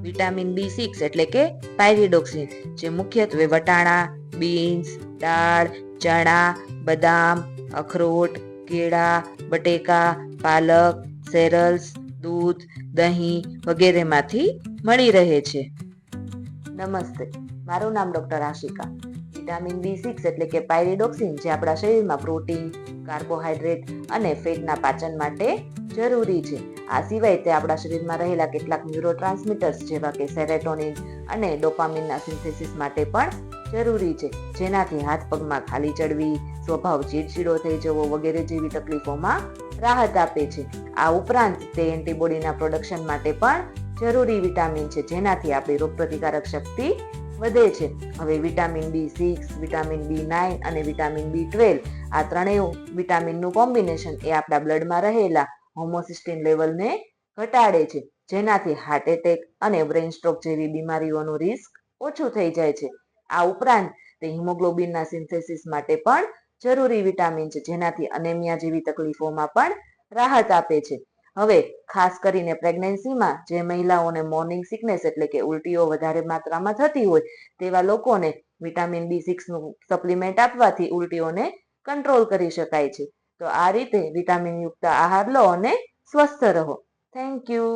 Vitamin B6 એટલે કે પાયરિડોક્સિન, જે મુખ્યત્વે વટાણા, બીન્સ, દાળ, ચણા, બદામ, અખરોટ, કેળા, બટેકા, પાલક, સેરલ્સ, દૂધ, દહીં વગેરેમાંથી મળી રહે છે. નમસ્તે, મારું નામ ડોક્ટર આશિકા. વિટામિન B6 એટલે કે પાયરિડોક્સિન, જે આપણા શરીરમાં પ્રોટીન, કાર્બોહાઈડ્રેટ અને ફેટના પાચન માટે જરૂરી છે. આ સિવાય તે આપણા શરીરમાં રહેલા કેટલાક ન્યુરોટ્રાન્સમીટર્સ જેવા કે સેરેટોનિન અને ડોપામિનના સિન્થેસિસ માટે પણ જરૂરી છે, જેનાથી હાથ પગમાં ખાલી ચડવી, સ્વભાવ ચીડચીડો થઈ જવો વગેરે જેવી તકલીફોમાં રાહત આપે છે. આ ઉપરાંત તે એન્ટીબોડીના પ્રોડક્શન માટે પણ જરૂરી વિટામિન છે, જેનાથી આપણી રોગપ્રતિકારક શક્તિ વધે છે. હવે વિટામિન B6, વિટામિન B9 અને વિટામિન B12 આ ત્રણેય વિટામિનનું કોમ્બિનેશન એ આપણા બ્લડમાં રહેલા હોમોસિસ્ટિન લેવલને ઘટાડે છે, જેનાથી હાર્ટ એટેક અને બ્રેઇન સ્ટ્રોક જેવી બીમારીઓનું રિસ્ક ઓછું થઈ જાય છે. આ ઉપરાંત તે હિમોગ્લોબિનના સિન્થેસિસ માટે પણ જરૂરી વિટામિન છે, જેનાથી અનેમિયા જેવી તકલીફોમાં પણ રાહત આપે છે. હવે ખાસ કરીને પ્રેગ્નન્સીમાં જે મહિલાઓને મોર્નિંગ સિકનેસ એટલે કે ઉલટીઓ વધારે માત્રામાં થતી હોય તેવા લોકોને વિટામિન B6 નું સપ્લિમેન્ટ આપવાથી ઉલટીઓને કંટ્રોલ કરી શકાય છે. તો આ રીતે વિટામિન યુક્ત આહાર લો અને સ્વસ્થ રહો. Thank you.